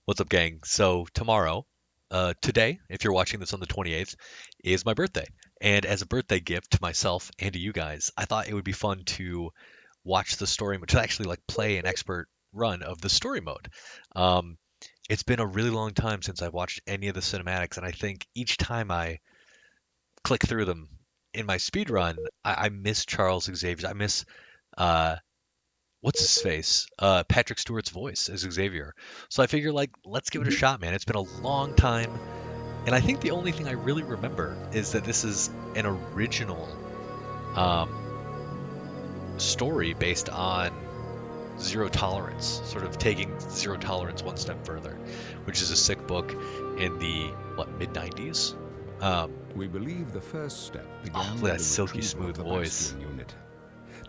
What's up, gang? So tomorrow, today, if you're watching this on the 28th, is my birthday. And as a birthday gift to myself and to you guys, I thought it would be fun to watch the story mode, to actually like play an expert run of the story mode. Um, it's been a really long time since I've watched any of the cinematics, and I think each time I click through them in my speed run, I miss Charles Xavier. I miss uh, what's his face? Patrick Stewart's voice as Xavier. So I figure like let's give it a shot, man. It's been a long time, and I think the only thing I really remember is that this is an original story based on Zero Tolerance, sort of taking Zero Tolerance one step further, which is a sick book in the mid '90s. We believe the first step Oh, began that with the silky retrieval smooth of the voice. Bastion unit.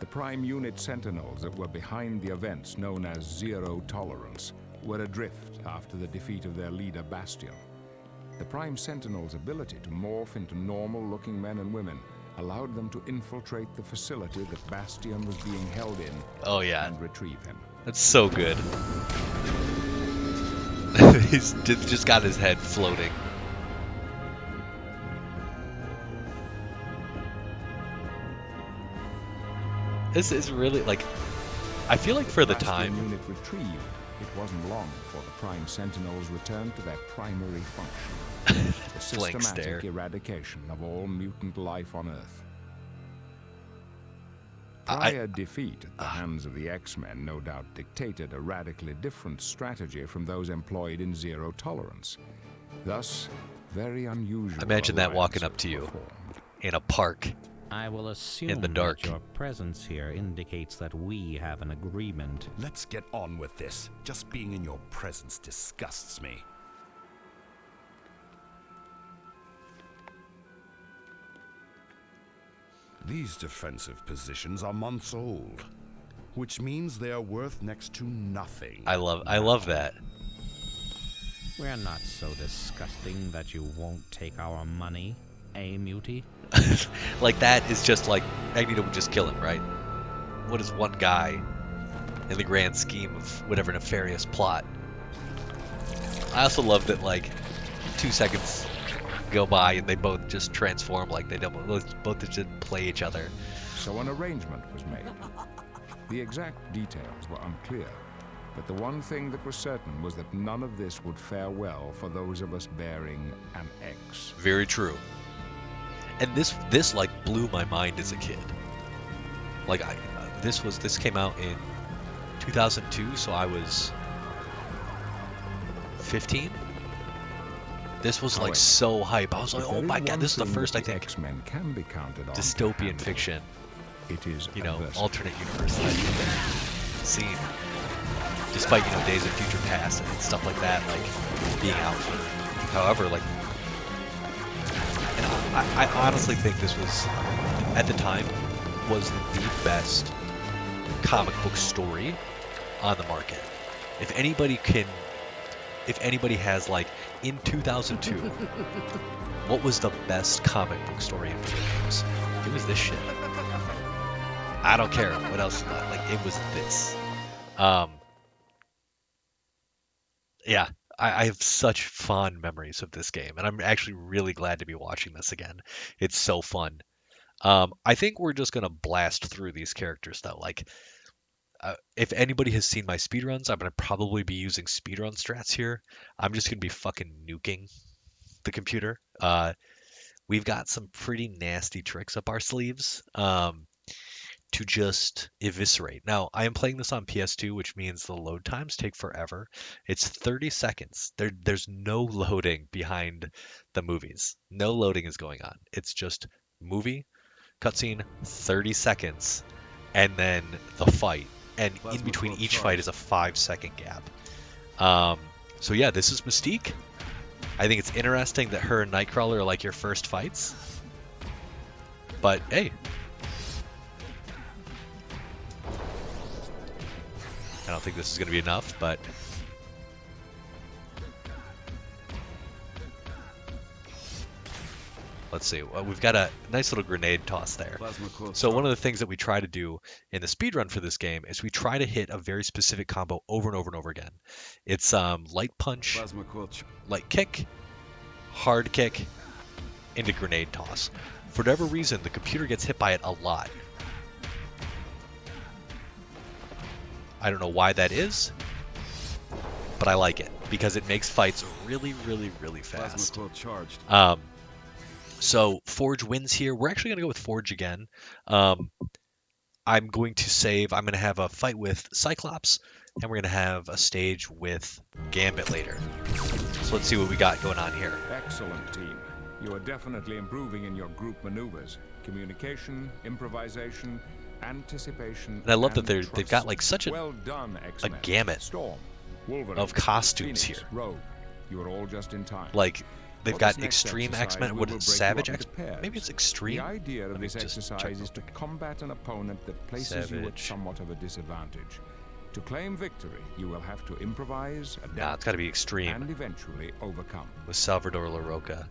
The Prime Unit Sentinels that were behind the events known as Zero Tolerance were adrift after the defeat of their leader Bastion. The Prime Sentinels' ability to morph into normal-looking men and women allowed them to infiltrate the facility that Bastion was being held in Oh yeah, and retrieve him. that's so good. He's just got his head floating. This is really like, I feel like for the Bastion time, unit retrieved, it wasn't long before the Prime Sentinels returned to their primary function. The blank stare. systematic eradication of all mutant life on Earth. I Prior defeat at the hands of the X-Men no doubt dictated a radically different strategy from those employed in Zero Tolerance. Thus, very unusual. imagine that walking up to you formed. in a park. I will assume In the dark. that your presence here indicates that we have an agreement. Let's get on with this. Just being in your presence disgusts me. These defensive positions are months old, which means they are worth next to nothing. I love that. We're not so disgusting that you won't take our money, eh, Mutie? Like that is just like Magneto would just kill him, right? What is one guy in the grand scheme of whatever nefarious plot? I also love that like 2 seconds go by and they both just transform like they don't both just play each other. So an arrangement was made. The exact details were unclear, but the one thing that was certain was that none of this would fare well for those of us bearing an X. Very true. And this like blew my mind as a kid. Like this came out in 2002, so I was 15. This was like so hype. I was like, oh my god, this is the first I think X-Men can be counted on dystopian fiction, It is alternate universe that I've seen. Despite Days of Future Past and stuff like that, like being out for however like. And I honestly think this was, at the time, was the best comic book story on the market. If anybody has like, in 2002, what was the best comic book story in video games? It was this shit. I don't care what else, like, it was this. Yeah. I have such fond memories of this game, and I'm actually really glad to be watching this again. It's so fun. I think we're just gonna blast through these characters though. Like, if anybody has seen my speedruns, I'm gonna probably be using speedrun strats here. I'm just gonna be fucking nuking the computer. We've got some pretty nasty tricks up our sleeves. To just eviscerate. Now, I am playing this on PS2, which means the load times take forever. It's 30 seconds. There's no loading behind the movies. No loading is going on. It's just movie, cutscene, 30 seconds, and then the fight. And in between each fight is a 5-second gap. So yeah, this is Mystique. I think it's interesting that her and Nightcrawler are like your first fights. But hey, I don't think this is going to be enough, but let's see. We've got a nice little grenade toss there. So one of the things that we try to do in the speed run for this game is we try to hit a very specific combo over and over and over again. It's light punch, light kick, hard kick, into grenade toss. For whatever reason, the computer gets hit by it a lot. I don't know why that is, but I like it because it makes fights really, really, really fast. So Forge wins here. We're actually going to go with Forge again. I'm going to save. I'm going to have a fight with Cyclops, and we're going to have a stage with Gambit later. So let's see what we got going on here. Excellent, team. You are definitely improving in your group maneuvers, communication, improvisation, anticipation. And I love that and they've got like such well done, a X-Men. gamut Storm, Wolverine, of costumes Phoenix, here. Rogue. You are all just in time. Like they've For got this next Extreme exercise, X-Men. we What will is break you Savage up into X-Men? pairs. Maybe it's Extreme. The idea Let of me this just check exercise real is to quick. combat an opponent that places you at Savage. somewhat of a disadvantage. To claim victory, you will have to improvise, adapt, Nah, it's got to be and Extreme eventually overcome. with Salvador LaRocca.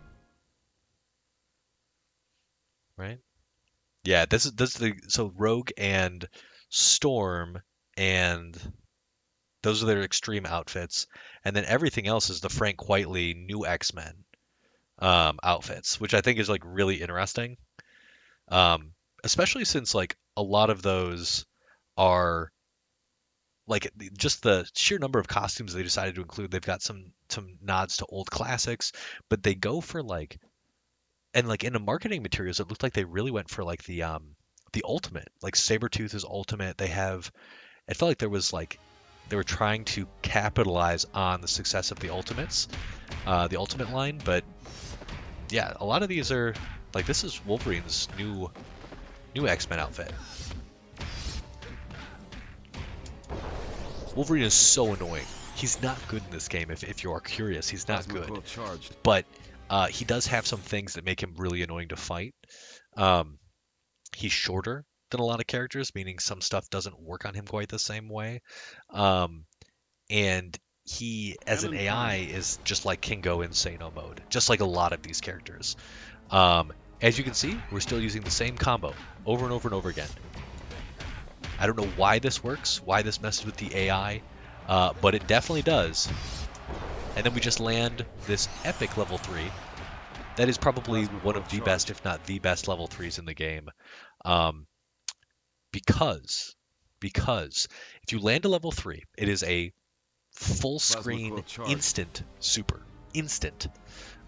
Right? Yeah, this is the so Rogue and Storm and those are their Extreme outfits, and then everything else is the Frank Whiteley new X-Men outfits, which I think is like really interesting. Especially since like a lot of those are like just the sheer number of costumes they decided to include. They've got some nods to old classics, but they go for like and like in the marketing materials, it looked like they really went for like the ultimate, like Sabretooth is ultimate. They have it felt like there was like they were trying to capitalize on the success of the ultimates, the ultimate line, but yeah, a lot of these are like this is Wolverine's new X-Men outfit. Wolverine is so annoying. He's not good in this game. If you are curious, he's not good. But he does have some things that make him really annoying to fight. He's shorter than a lot of characters, meaning some stuff doesn't work on him quite the same way. And he, as an AI, is just like Kingo in Sano mode, just like a lot of these characters. As you can see, we're still using the same combo over and over and over again. I don't know why this works, why this messes with the AI, but it definitely does. And then we just land this epic level 3. That is probably one of the best, if not the best level 3s in the game. Because if you land a level 3, it is a full screen instant super. Instant.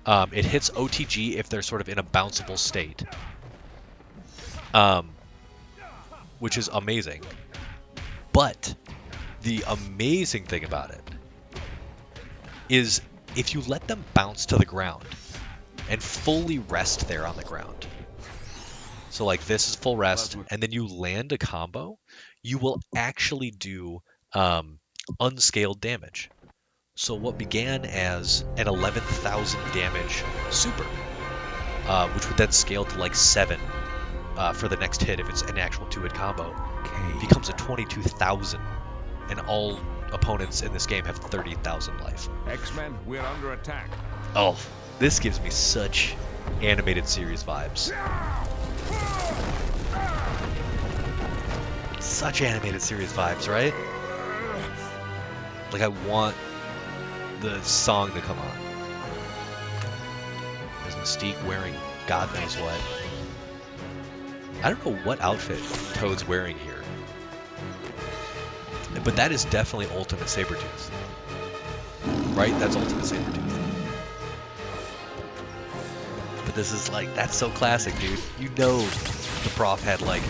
It hits OTG if they're sort of in a bounceable state. Which is amazing. But the amazing thing about it is if you let them bounce to the ground and fully rest there on the ground. So like this is full rest, and then you land a combo, you will actually do unscaled damage. So what began as an 11,000 damage super, which would then scale to like 7 for the next hit if it's an actual 2-hit combo, becomes a 22,000, and all opponents in this game have 30,000 life. X-Men, we're under attack. Oh, this gives me such animated series vibes. Such animated series vibes, right? Like I want the song to come on. There's Mystique wearing God knows what. I don't know what outfit Toad's wearing here. But that is definitely Ultimate Sabretooth. Right? That's Ultimate Sabretooth. But this is like, that's so classic, dude. You know the prof had like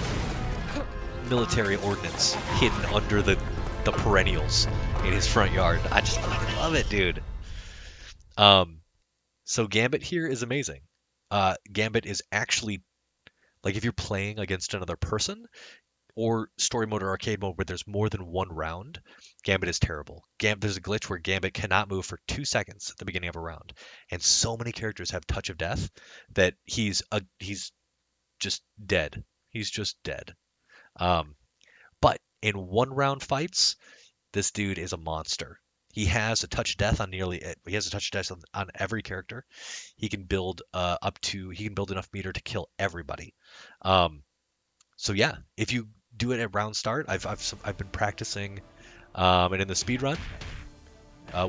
military ordnance hidden under the perennials in his front yard. I just fucking love it, dude. So Gambit here is amazing. Gambit is actually, like if you're playing against another person, or story mode or arcade mode where there's more than one round, Gambit is terrible. There's a glitch where Gambit cannot move for 2 seconds at the beginning of a round. And so many characters have Touch of Death that he's just dead. He's just dead. But in 1-round fights, this dude is a monster. He has a touch death on he has a touch death on every character. He can build he can build enough meter to kill everybody. Um, so yeah, if you do it at round start, I've been practicing, and in the speed run,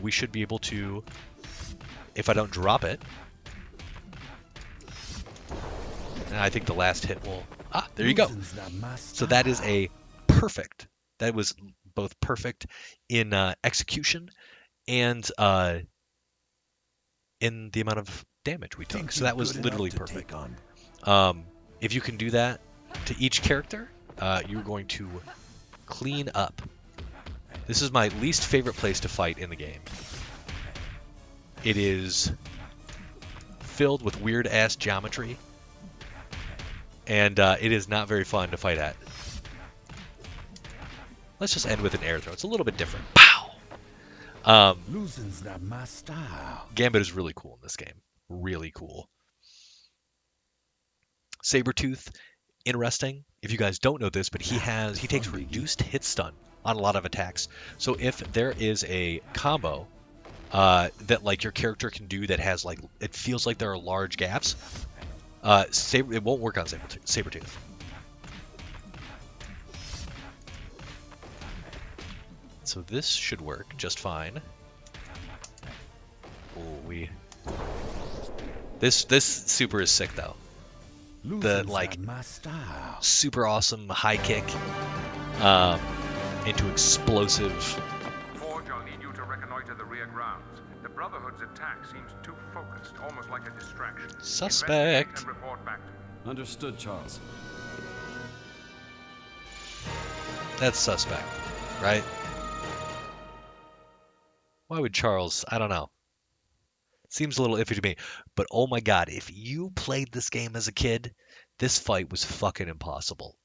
we should be able to, if I don't drop it, and I think the last hit will, there you go. So that is a perfect. That was both perfect in execution and in the amount of damage we took. So that was literally perfect. If you can do that to each character, you're going to clean up. This is my least favorite place to fight in the game. It is filled with weird ass geometry, and it is not very fun to fight at. Let's just end with an air throw. It's a little bit different. Pow! Losing's not my style. Gambit is really cool in this game. Really cool. Sabretooth, interesting. If you guys don't know this, but he takes reduced hit stun on a lot of attacks. So if there is a combo that like your character can do that has like, it feels like there are large gaps, it won't work on Sabretooth. So this should work just fine. Oh, this super is sick though. The like super awesome high kick into explosive. Forge, I'll need you to reconnoiter the rear grounds. The Brotherhood's attack seems too focused, almost like a distraction. Suspect. Investigate and report back to me. Understood, Charles. That's suspect, right? Why would Charles? I don't know. Seems a little iffy to me. But oh my god, if you played this game as a kid, this fight was fucking impossible.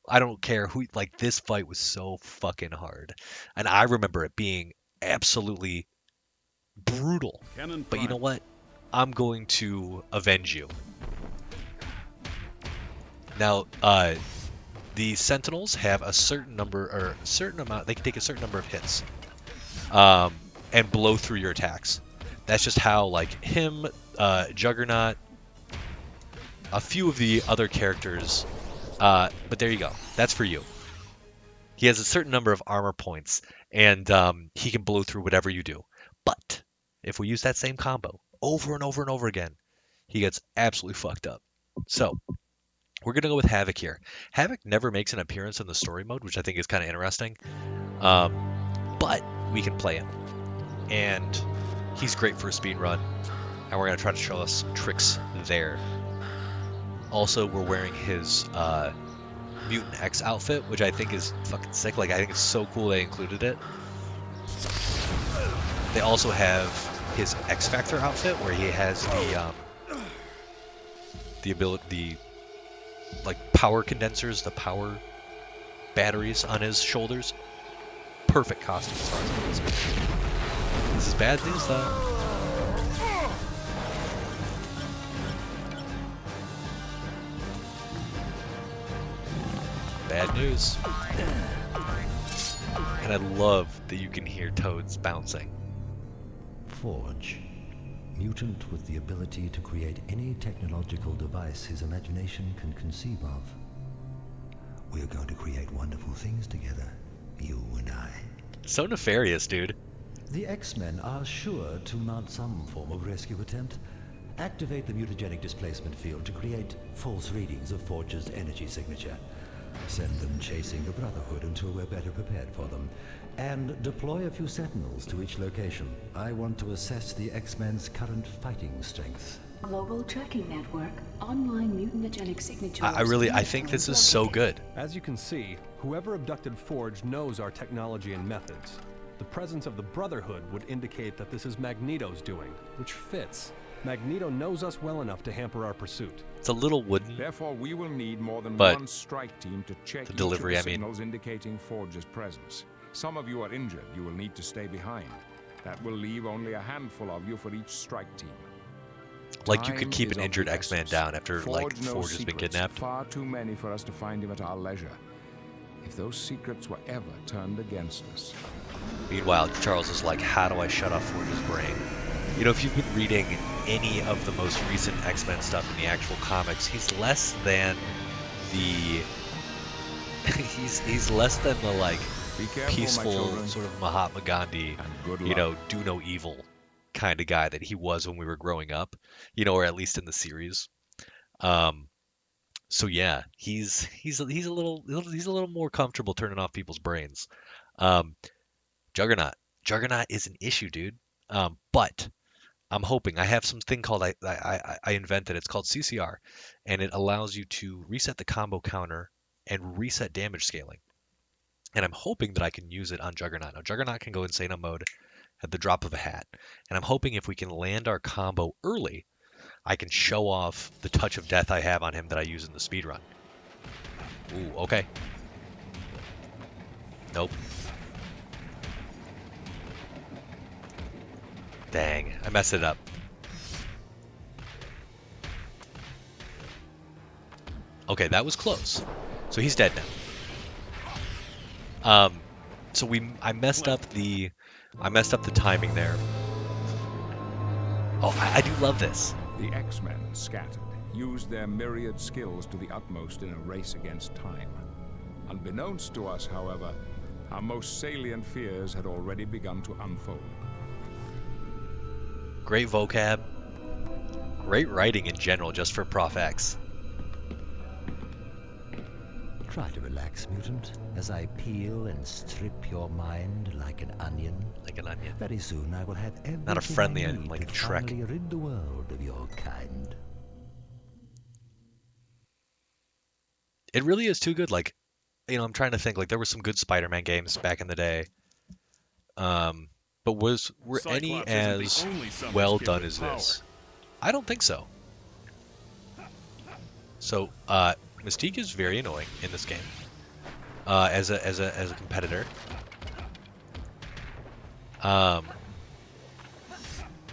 I don't care who, like, this fight was so fucking hard. And I remember it being absolutely brutal. But you know what? I'm going to avenge you. Now, the Sentinels have a certain number, or a certain amount, they can take a certain number of hits and blow through your attacks. That's just how, like, him, Juggernaut, a few of the other characters, but there you go. That's for you. He has a certain number of armor points, and he can blow through whatever you do. But if we use that same combo over and over and over again, he gets absolutely fucked up. So we're going to go with Havoc here. Havoc never makes an appearance in the story mode, which I think is kind of interesting. But we can play him. And he's great for a speed run. And we're going to try to show us some tricks there. Also, we're wearing his Mutant X outfit, which I think is fucking sick. Like, I think it's so cool they included it. They also have his X Factor outfit, where he has the ability, like, power condensers, the power batteries on his shoulders. Perfect costume as far as I'm concerned. This is bad news, though. Bad news. And I love that you can hear toads bouncing. Forge. Mutant with the ability to create any technological device his imagination can conceive of. We're going to create wonderful things together, you and I. So nefarious, dude. The X-Men are sure to mount some form of rescue attempt. Activate the mutagenic displacement field to create false readings of Forge's energy signature. Send them chasing the Brotherhood until we're better prepared for them. And deploy a few Sentinels to each location. I want to assess the X-Men's current fighting strength. Global tracking network, online mutagenic signatures. I think this is so good. As you can see, whoever abducted Forge knows our technology and methods. The presence of the Brotherhood would indicate that this is Magneto's doing, which fits. Magneto knows us well enough to hamper our pursuit. It's a little wooden. Therefore, we will need more than But one strike team to check the each delivery, of the I mean. signals indicating Forge's presence. Some of you are injured. You will need to stay behind. That will leave only a handful of you for each strike team. Like, you could Time keep is an of injured the X-Man essence. down after, like, knows Forge has been secrets, kidnapped. Far too many for us to find him at our leisure. if those secrets were ever turned against us. Meanwhile, Charles is like, how do I shut off Forge's brain? You know, if you've been reading any of the most recent X-Men stuff in the actual comics, he's less than the he's less than the like Be careful, peaceful my children, sort of Mahatma Gandhi, and good you luck. know, do no evil kind of guy that he was when we were growing up, you know, or at least in the series. Um, so yeah, he's a little more comfortable turning off people's brains. Um, Juggernaut, Juggernaut is an issue, dude. But I'm hoping I have something called I invented. It's called CCR, and it allows you to reset the combo counter and reset damage scaling. And I'm hoping that I can use it on Juggernaut. Now, Juggernaut can go insane on mode at the drop of a hat, and I'm hoping if we can land our combo early, I can show off the touch of death I have on him that I use in the speedrun. Ooh, okay. Nope. Dang, I messed it up. Okay, that was close. So he's dead now. So I messed up the timing there. Oh, I do love this. The X-Men, scattered, used their myriad skills to the utmost in a race against time. Unbeknownst to us, however, our most salient fears had already begun to unfold. Great vocab. Great writing in general, just for Prof X. Try to relax, mutant, as I peel and strip your mind like an onion. Like an onion. Very soon I will have everything Not a friendly I onion, need like to Shrek. finally rid the world of your kind. It really is too good. Like, you know, I'm trying to think. Like, there were some good Spider-Man games back in the day. But were any Cyclops isn't the as only summon well skilled done with as power. this? I don't think so. So, Mystique is very annoying in this game. As a competitor. I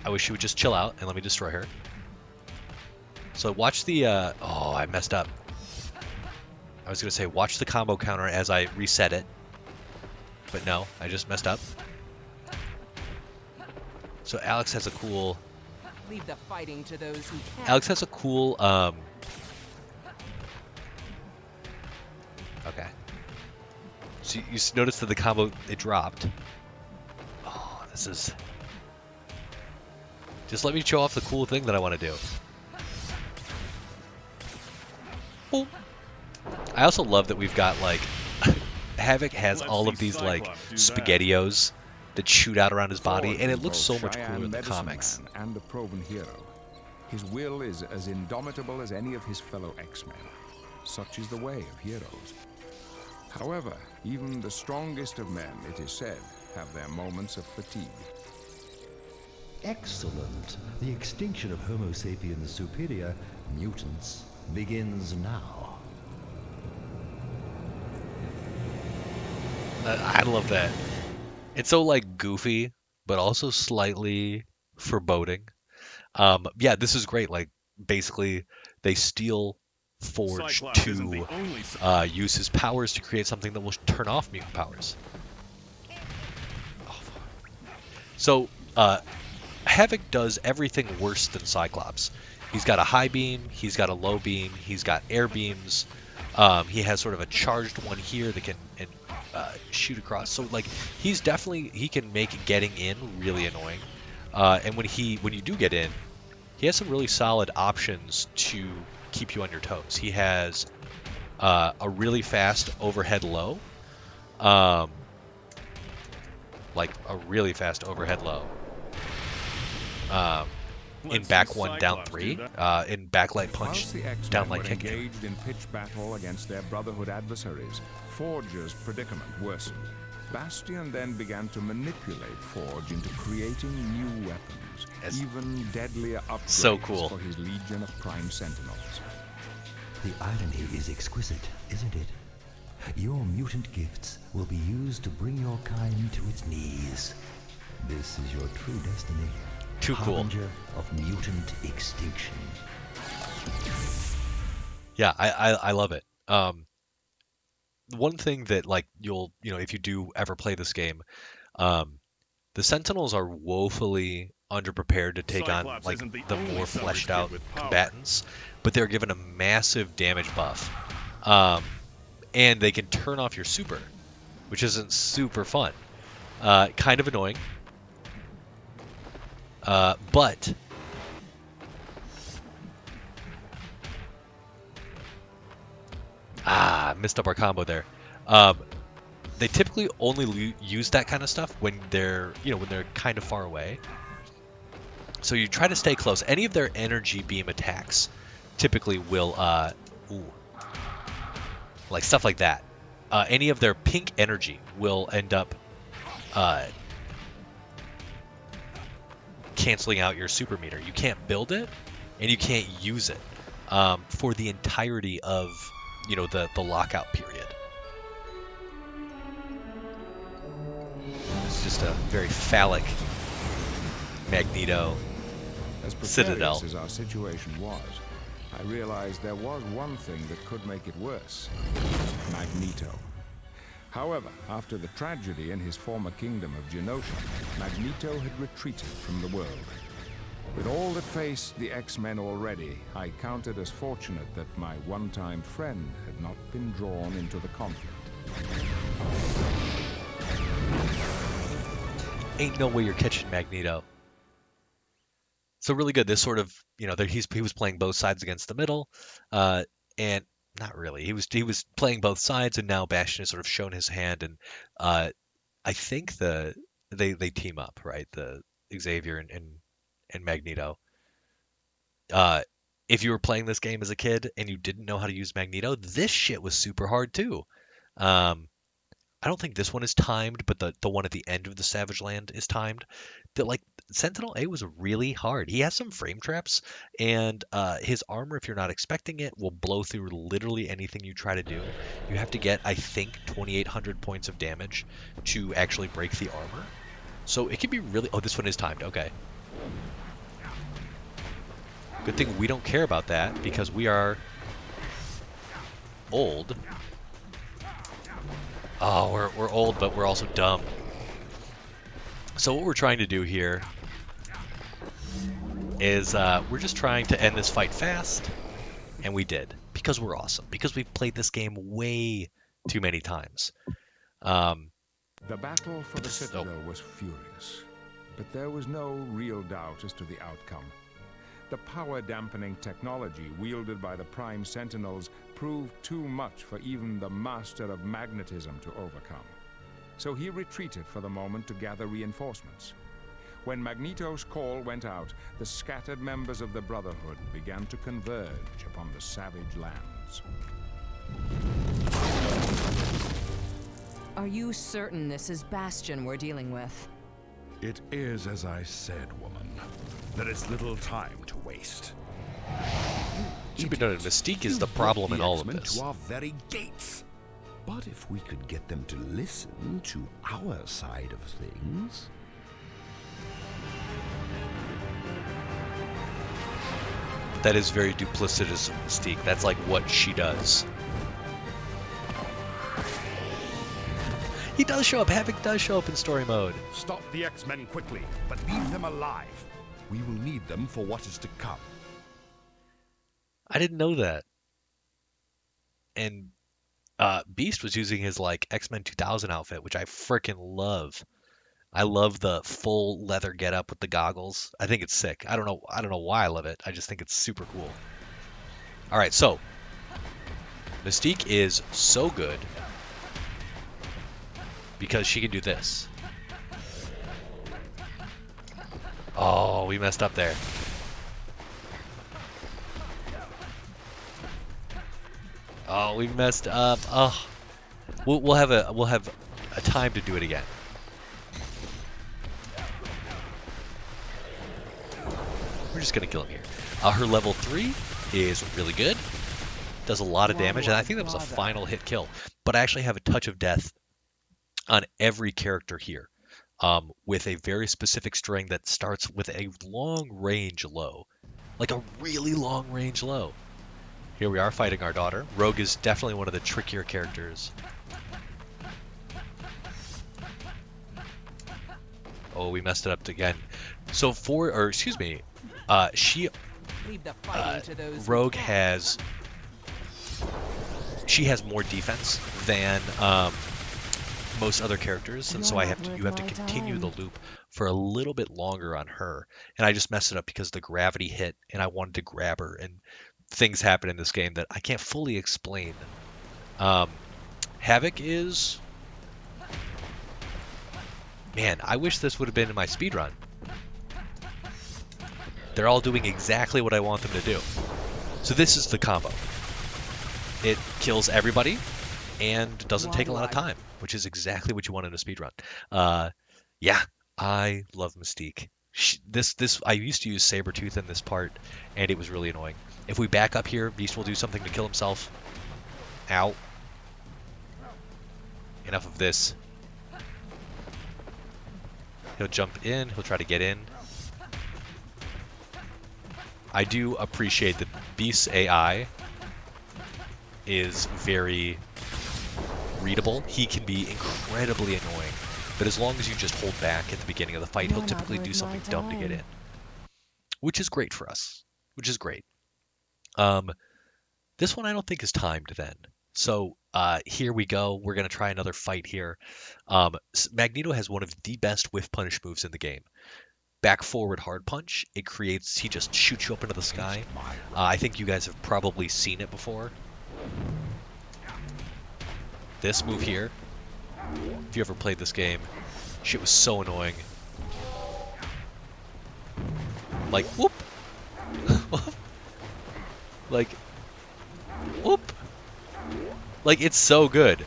wish she would just chill out and let me destroy her. So watch the oh, I messed up. I was gonna say watch the combo counter as I reset it. But no, I just messed up. So Alex has a cool Leave the fighting to those who can. Alex has a cool okay. So you notice that the combo it dropped. Oh, this is just let me show off the cool thing that I want to do. Boom. I also love that we've got like Havoc has Let's all of see these like Cyclops do that. SpaghettiOs that shoot out around his body, Forge and is it looks both so much Cheyenne cooler in the medicine comics. man and a proven hero. His will is as indomitable as any of his fellow X-Men. Such is the way of heroes. However, even the strongest of men, it is said, have their moments of fatigue. Excellent. The extinction of Homo sapiens superior, mutants, begins now. I love that. It's so like goofy, but also slightly foreboding. Yeah, this is great. Like basically, they steal Forge Cyclops isn't to the only summon. use his powers to create something that will turn off mutant powers. Oh, fuck. So Havoc does everything worse than Cyclops. He's got a high beam, he's got a low beam, he's got air beams. He has sort of a charged one here that can shoot across. So like he can make getting in really annoying. And when you do get in, he has some really solid options to keep you on your toes. He has a really fast overhead low, like a really fast overhead low. In Let's back see one, down Cyclops three, do that. in backlight punch, Whilst the X-Men down were light kick. engaged in pitched battle against their Brotherhood adversaries, Forge's predicament worsened. Bastion then began to manipulate Forge into creating new weapons, Yes. even deadlier upgrades So cool. for his legion of Prime Sentinels. The irony is exquisite, isn't it? Your mutant gifts will be used to bring your kind to its knees. This is your true destiny. Too cool. Harbinger of mutant extinction. Yeah, I love it. one thing that like if you do ever play this game, um, the Sentinels are woefully underprepared to take on Cyclops like isn't the the only more Summers fleshed kid out with power. combatants, but they're given a massive damage buff, and they can turn off your super, which isn't super fun. Kind of annoying, but missed up our combo there. They typically only use that kind of stuff when they're kind of far away. So you try to stay close. Any of their energy beam attacks typically will, like stuff like that. Any of their pink energy will end up canceling out your super meter. You can't build it, and you can't use it for the entirety of the lockout period. It's just a very phallic Magneto As Citadel. precarious as our situation was, I realized there was one thing that could make it worse: Magneto. However, after the tragedy in his former kingdom of Genosha, Magneto had retreated from the world. With all that faced the X-Men already, I counted as fortunate that my one-time friend had not been drawn into the conflict. Ain't no way you're catching Magneto. So really good. This sort of, he was playing both sides against the middle, and not really. He was playing both sides, and now Bastion has sort of shown his hand, and I think they team up, right? The Xavier and Magneto. If you were playing this game as a kid and you didn't know how to use Magneto, this shit was super hard too. I don't think this one is timed, but the one at the end of the Savage Land is timed. Like Sentinel A was really hard. He has some frame traps, and his armor, if you're not expecting it, will blow through literally anything you try to do. You have to get, I think, 2,800 points of damage to actually break the armor. So it can be really... Oh, this one is timed. Okay. Good thing we don't care about that, because we are old. Oh, we're old, but we're also dumb. So what we're trying to do here is we're just trying to end this fight fast, and we did, because we're awesome, because we've played this game way too many times. The battle for the Citadel was furious, but there was no real doubt as to the outcome. The power-dampening technology wielded by the Prime Sentinels proved too much for even the Master of Magnetism to overcome. So he retreated for the moment to gather reinforcements. When Magneto's call went out, the scattered members of the Brotherhood began to converge upon the Savage Lands. Are you certain this is Bastion we're dealing with? It is as I said, woman. There is little time to waste. Should be noted, Mystique is the problem in all of this. To our very gates. But if we could get them to listen to our side of things... That is very duplicitous of Mystique. That's like what she does. He does show up. Havoc does show up in story mode. Stop the X-Men quickly, but leave them alive. We will need them for what is to come. I didn't know that. And Beast was using his like X-Men 2000 outfit, which I freaking love. I love the full leather getup with the goggles. I think it's sick. I don't know why I love it. I just think it's super cool. All right, so Mystique is so good because she can do this. Oh, we messed up there. Oh, we messed up. Oh, we'll have a time to do it again. We're just gonna kill him here. Her level 3 is really good. Does a lot of damage, and I think that was a final hit kill. But I actually have a touch of death on every character here, with a very specific string that starts with a long range low, like a really long range low. Here we are fighting our daughter. Rogue is definitely one of the trickier characters Oh, we messed it up again. So she Leave the fighting to those who Rogue can. has she has more defense than most other characters, and so you have to continue the loop for a little bit longer on her. And I just messed it up because the gravity hit, and I wanted to grab her, and things happen in this game that I can't fully explain. Havoc is, man, I wish this would have been in my speedrun. They're all doing exactly what I want them to do. So this is the combo. It kills everybody and doesn't take a lot of time, which is exactly what you want in a speedrun. Yeah, I love Mystique. I used to use Sabretooth in this part, and it was really annoying. If we back up here, Beast will do something to kill himself. Ow. Enough of this. He'll jump in, he'll try to get in. I do appreciate that Beast's AI is very readable. He can be incredibly annoying, but as long as you just hold back at the beginning of the fight, he'll typically do something dumb to get in, which is great for us, which is great. This one I don't think is timed then. So here we go. We're going to try another fight here. Magneto has one of the best whiff punish moves in the game. Back forward hard punch. He just shoots you up into the sky. I think you guys have probably seen it before. This move here, if you ever played this game, shit was so annoying. Like, whoop! Like, whoop! Like, it's so good.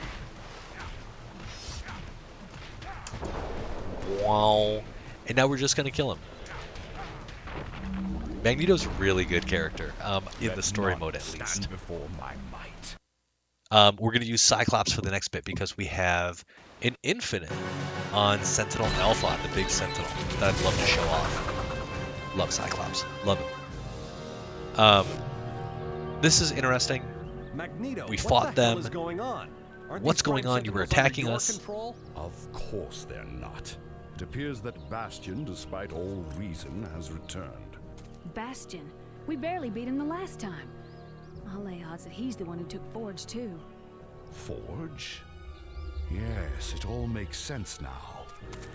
Wow. And now we're just gonna kill him. Magneto's a really good character, in the story mode at least. Before my might. We're going to use Cyclops for the next bit because we have an infinite on Sentinel Alpha, the big Sentinel, that I'd love to show off. Love Cyclops. Love him. This is interesting. Magneto, We what fought the hell them. is going on? Aren't What's these Prime going on? You were Sentinels under attacking your us. control? Of course they're not. It appears that Bastion, despite all reason, has returned. Bastion. We barely beat him the last time. I'll lay odds that he's the one who took Forge, too. Forge? Yes, it all makes sense now.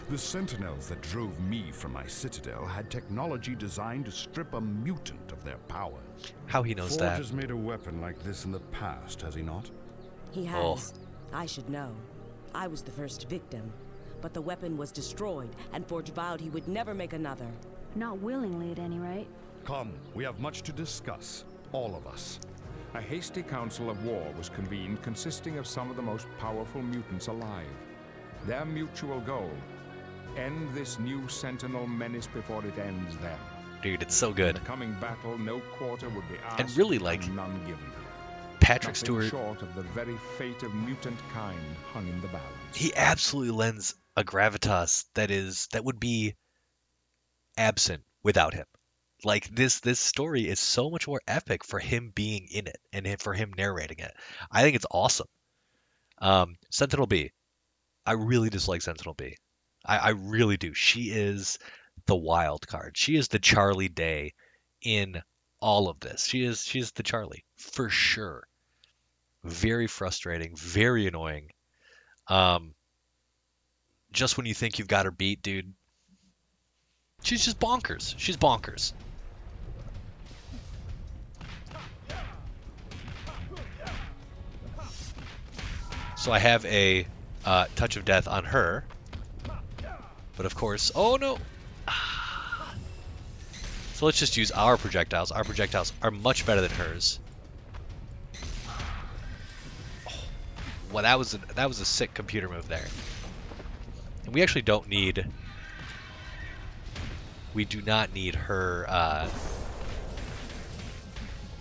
The Sentinels that drove me from my citadel had technology designed to strip a mutant of their powers. How he knows Forge that. has made a weapon like this in the past, has he not? He Oh. has. I should know. I was the first victim. But the weapon was destroyed, and Forge vowed he would never make another. Not willingly, at any rate. Come, we have much to discuss. All of us. A hasty council of war was convened consisting of some of the most powerful mutants alive. Their mutual goal: end this new Sentinel menace before it ends them. Dude, it's so good. In the coming battle, no quarter would be asked And really, like, and none given. Patrick Nothing Stewart, short of the very fate of mutant kind hung in the balance. he absolutely lends a gravitas that would be absent without him. Like this story is so much more epic for him being in it and for him narrating it. I think it's awesome. Sentinel B. I really dislike Sentinel B. I really do. She is the wild card. She is the Charlie Day in all of this. She is the Charlie for sure. Very frustrating, very annoying. Just when you think you've got her beat, dude, she's just bonkers. She's bonkers. So I have a touch of death on her. But of course, oh no! So let's just use our projectiles. Our projectiles are much better than hers. Oh, well, that was a sick computer move there. And we actually don't need. We do not need her.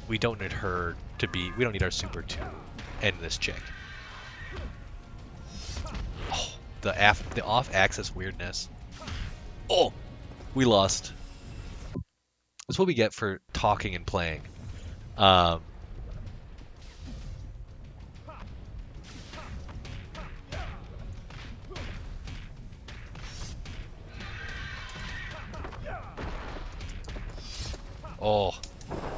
We don't need her to be. We don't need our super to end this chick. Oh, the off-axis weirdness. Oh, we lost. That's what we get for talking and playing. Oh,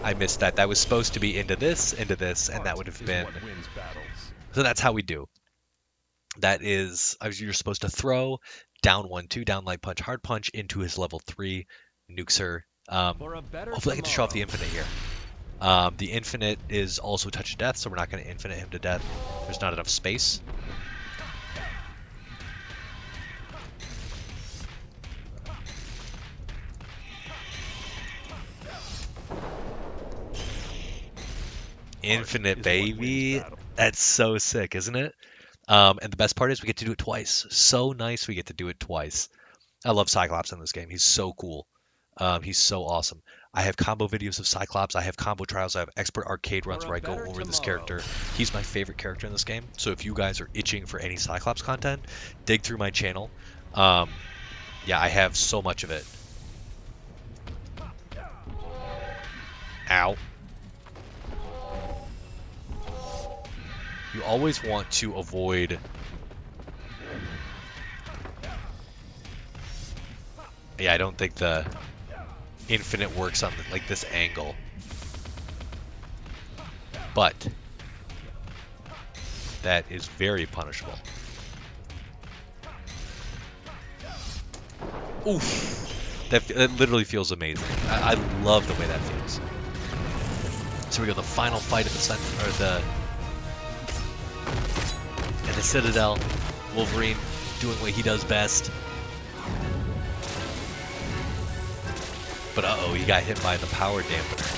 I missed that. That was supposed to be into this, and that would have been. What wins battles. So that's how we do. That is, you're supposed to throw down 1/2, down light punch, hard punch into his level 3 nukes her. For a better Hopefully I get to show off the tomorrow. infinite here. The infinite is also touch of death, so we're not going to infinite him to death. There's not enough space. Infinite, Is what wins baby. battle. That's so sick, isn't it? And the best part is we get to do it twice. So nice we get to do it twice. I love Cyclops in this game. He's so cool. He's so awesome. I have combo videos of Cyclops. I have combo trials. I have expert arcade runs For a where I go better over this tomorrow. character. He's my favorite character in this game. So if you guys are itching for any Cyclops content, dig through my channel. Yeah, I have so much of it. Ow. You always want to avoid... Yeah, I don't think the infinite works on like this angle. But that is very punishable. Oof. That literally feels amazing. I love the way that feels. So we go the final fight of the Sentinel, or the Citadel. Wolverine doing what he does best. But uh-oh, he got hit by the power dampener.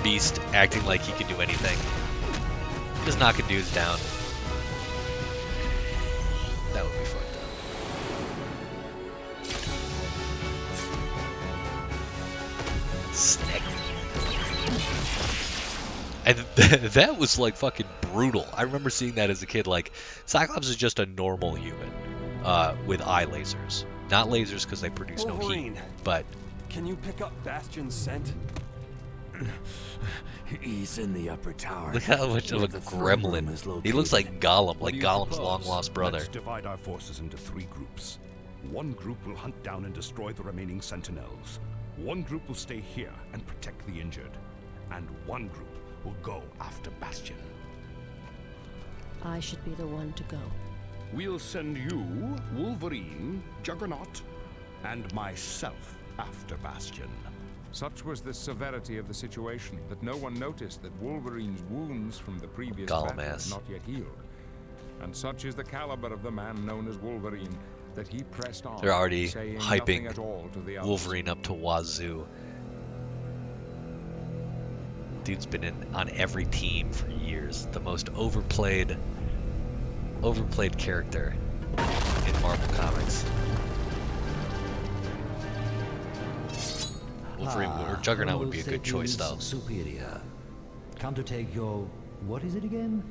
Beast acting like he can do anything. Just knocking dudes down. That would be fucked up. Snake. And that was like fucking brutal. I remember seeing that as a kid. Like, Cyclops is just a normal human with eye lasers. Not lasers because they produce no heat, Wolverine, but can you pick up Bastion's scent? He's in the upper tower. look how much of a where the throne room is gremlin. He looks located. like Gollum, What like do you Gollum's propose? long-lost brother. Let's divide our forces into 3 groups. One group will hunt down and destroy the remaining Sentinels. One group will stay here and protect the injured. And one group will go after Bastion. I should be the one to go. We'll send you, Wolverine, Juggernaut, and myself after Bastion. Such was the severity of the situation that no one noticed that Wolverine's wounds from the previous Gollum battle ass. had not yet healed. And such is the caliber of the man known as Wolverine that he pressed on, They're already saying hyping nothing at all to the others. Wolverine up to wazoo. Dude's been on every team for years. The most overplayed character in Marvel Comics. Wolverine or Juggernaut would be a good choice, though. Superior. Come to take your... what is it again?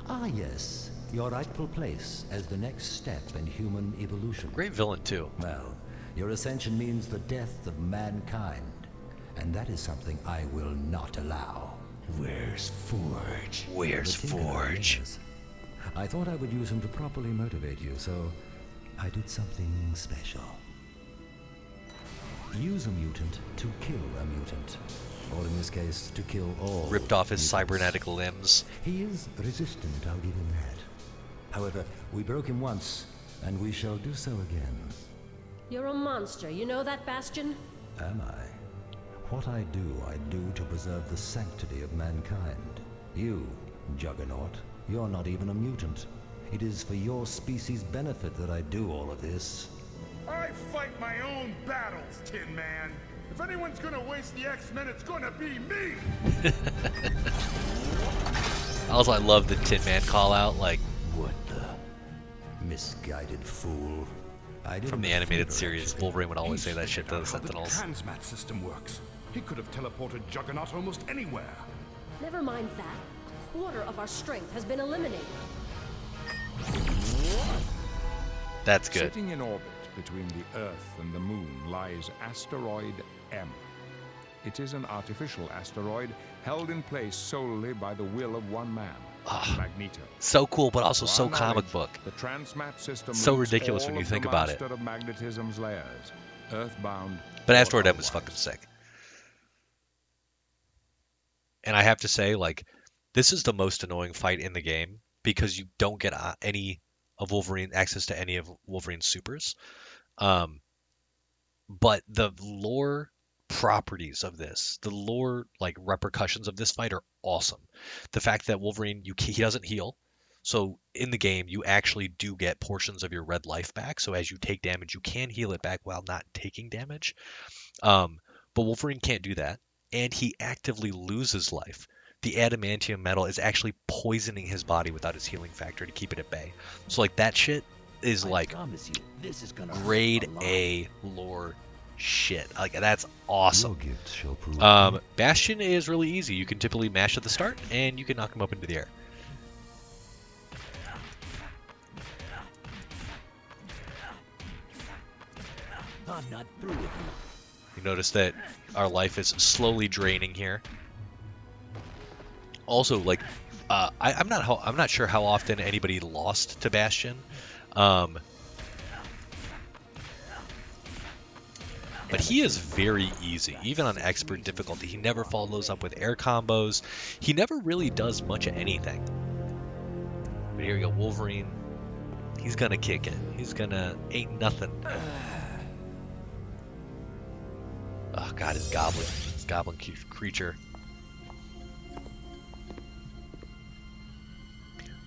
Ah, yes. Your rightful place as the next step in human evolution. Great villain, too. Well, your ascension means the death of mankind. And that is something I will not allow. Where's Forge? Where's The Tinkerer Forge? is. I thought I would use him to properly motivate you, so I did something special. Use a mutant to kill a mutant. Or in this case, to kill all Ripped off his mutants. cybernetic limbs. He is resistant, I'll give him that. However, we broke him once, and we shall do so again. You're a monster, you know that, Bastion? Am I? What I do to preserve the sanctity of mankind. You, Juggernaut, you're not even a mutant. It is for your species' benefit that I do all of this. I fight my own battles, Tin Man. If anyone's gonna waste the X-Men, it's gonna be me! Also, I love the Tin Man call out, like What the misguided fool. I from the didn't animated favor series. it. Wolverine would always say that He's shit to the figured out Sentinels. how the transmat system works. He could have teleported Juggernaut almost anywhere. Never mind that. A quarter of our strength has been eliminated. That's good. Sitting in orbit between the Earth and the Moon lies Asteroid M. It is an artificial asteroid held in place solely by the will of one man, Magneto. So cool, but also To so our comic knowledge, book. The transmat system So links ridiculous all when you of think the about it. master of magnetism's layers, Earthbound. But or Asteroid M is otherwise. fucking sick. And I have to say, like, this is the most annoying fight in the game because you don't get any of Wolverine access to any of Wolverine's supers. Um, but the lore properties of this, the lore like repercussions of this fight are awesome. The fact that Wolverine, he doesn't heal, so in the game you actually do get portions of your red life back. So as you take damage, you can heal it back while not taking damage. Um, but Wolverine can't do that, and he actively loses life. The adamantium metal is actually poisoning his body without his healing factor to keep it at bay. So like that shit is like grade A lore shit. Like that's awesome. Your gifts shall prove Bastion is really easy. You can typically mash at the start, and you can knock him up into the air. I'm not through with you. You notice that our life is slowly draining here. Also, like, I'm not sure how often anybody lost to Bastion, but he is very easy, even on expert difficulty. He never follows up with air combos. He never really does much of anything. But here we go, Wolverine. He's gonna kick it. He's gonna ain't nothing. Oh god, his goblin creature.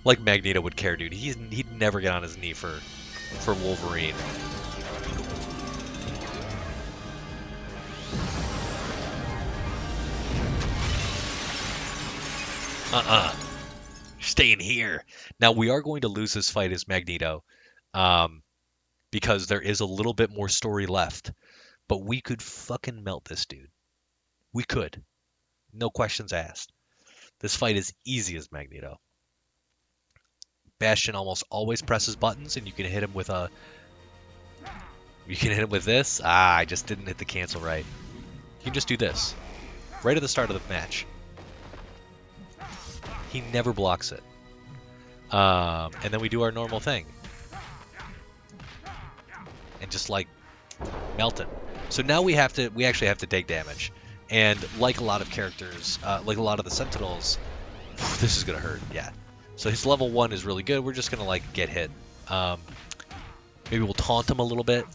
Like Magneto would care, dude. He'd never get on his knee for Wolverine. Staying here. Now we are going to lose this fight as Magneto, because there is a little bit more story left. But we could fucking melt this dude. We could. No questions asked. This fight is easy as Magneto. Bastion almost always presses buttons, and you can hit him with a... You can hit him with this. I just didn't hit the cancel right. You can just do this. Right at the start of the match. He never blocks it. And then we do our normal thing. And just, like, melt it. So now we actually have to take damage. And like a lot of characters, like a lot of the Sentinels, this is going to hurt, yeah. So his level 1 is really good. We're just going to, like, get hit. Maybe we'll taunt him a little bit.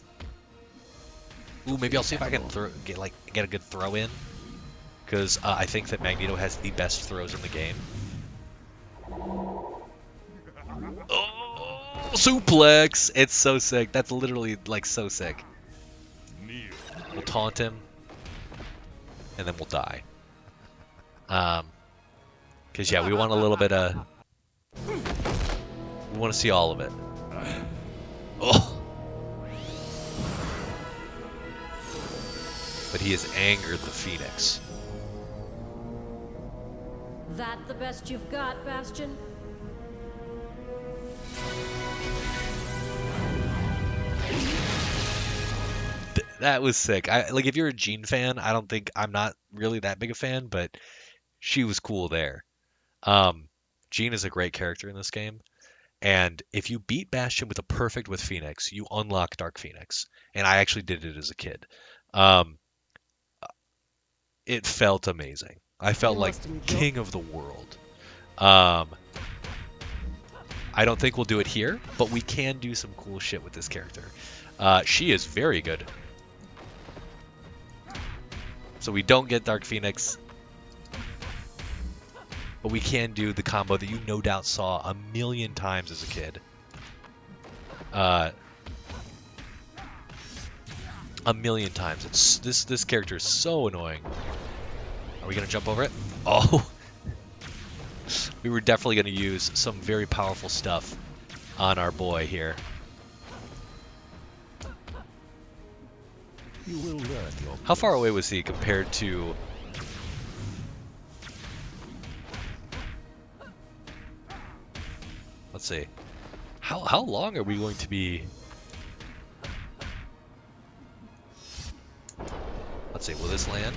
Ooh, maybe I'll see if I can get a good throw in. Because I think that Magneto has the best throws in the game. Oh, suplex! It's so sick. That's literally, like, so sick. We'll taunt him. And then we'll die. Because, yeah, we want a little bit of... We want to see all of it. Oh! But he has angered the Phoenix. That the best you've got, Bastion? That was sick. Like, if you're a Jean fan, I'm not really that big a fan, but she was cool there. Jean is a great character in this game. And if you beat Bastion with a perfect with Phoenix, you unlock Dark Phoenix. And I actually did it as a kid. It felt amazing. I felt like king of the world. I don't think we'll do it here, but we can do some cool shit with this character. She is very good. So we don't get Dark Phoenix, but we can do the combo that you no doubt saw a million times as a kid. A million times. It's this character is so annoying. Are we gonna jump over it? Oh, we were definitely gonna use some very powerful stuff on our boy here. You will learn your How far away was he compared to... Let's see. How long are we going to be... Let's see, will this land?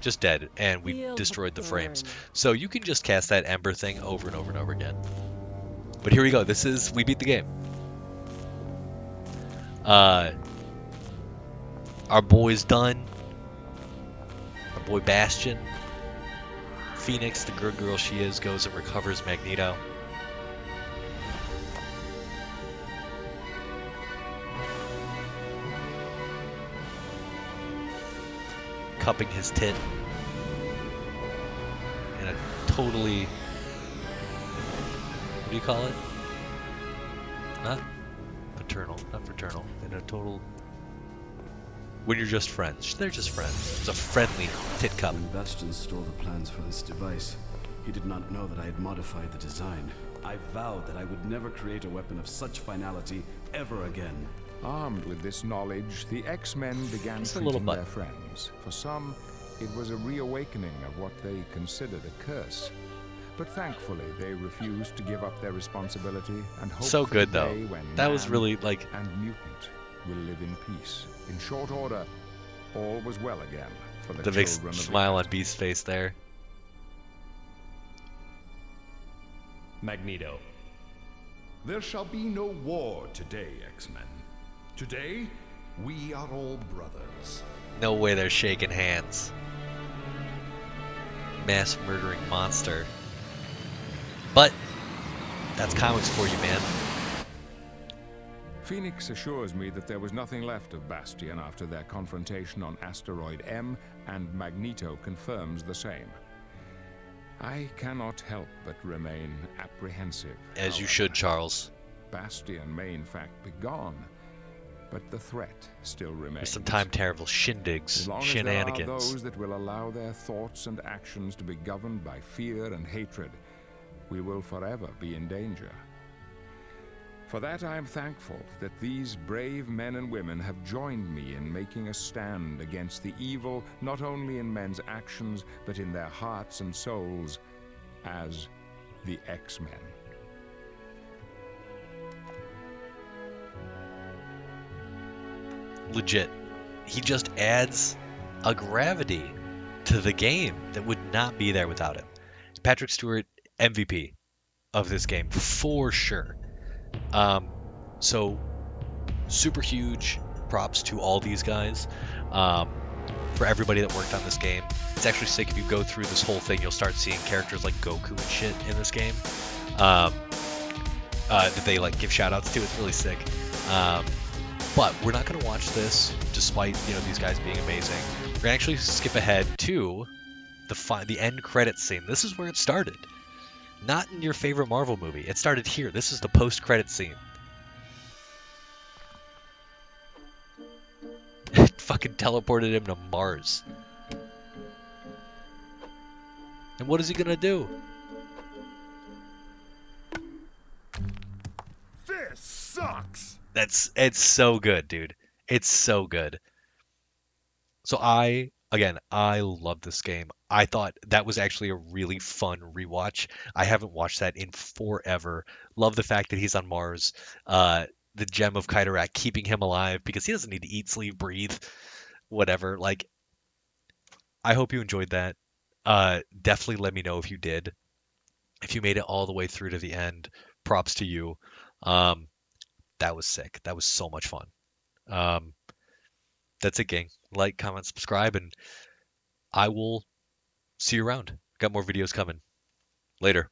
Just dead, and we destroyed the frames. So you can just cast that Ember thing over and over and over again. But here we go, we beat the game. Uh, our boy's done. Our boy Bastion. Phoenix, the good girl she is, goes and recovers Magneto. Cupping his tit in a totally, what do you call it? Not paternal, not fraternal. In a total, when you're just friends. They're just friends. It's a friendly tit cup. When Bastion stole the plans for this device, he did not know that I had modified the design. I vowed that I would never create a weapon of such finality ever again. Armed with this knowledge, the X-Men began treating their friends. For some, it was a reawakening of what they considered a curse. But thankfully, they refused to give up their responsibility and hoped so good, for the though. day when That was really, like... and mutant will live in peace. In short order, all was well again for the big children of smile on Beast's face there. Magneto. There shall be no war today, X-Men. Today, we are all brothers. No way they're shaking hands. Mass murdering monster. But that's comics for you, man. Phoenix assures me that there was nothing left of Bastion after their confrontation on Asteroid M, and Magneto confirms the same. I cannot help but remain apprehensive. As you should, Charles. Bastion may in fact be gone, but the threat still remains. There's some time travel shindigs, as long shenanigans. As there are those that will allow their thoughts and actions to be governed by fear and hatred, we will forever be in danger. For that I am thankful that these brave men and women have joined me in making a stand against the evil not only in men's actions but in their hearts and souls as the X-Men. Legit. He just adds a gravity to the game that would not be there without him. Patrick Stewart, MVP of this game, for sure. So, super huge props to all these guys, for everybody that worked on this game. It's actually sick. If you go through this whole thing, you'll start seeing characters like Goku and shit in this game, that they like give shout outs to. It's really sick. But we're not going to watch this, despite these guys being amazing. We're going to actually skip ahead to the end credits scene. This is where it started. Not in your favorite Marvel movie. It started here. This is the post-credit scene. It fucking teleported him to Mars. And what is he gonna do? This sucks! It's so good, dude. It's so good. So I love this game. I thought that was actually a really fun rewatch. I haven't watched that in forever. Love the fact that he's on Mars. The gem of Kyderak keeping him alive because he doesn't need to eat, sleep, breathe, whatever. Like, I hope you enjoyed that. Definitely let me know if you did. If you made it all the way through to the end, props to you. That was sick. That was so much fun. That's it, gang. Like, comment, subscribe, and I will see you around. Got more videos coming. Later.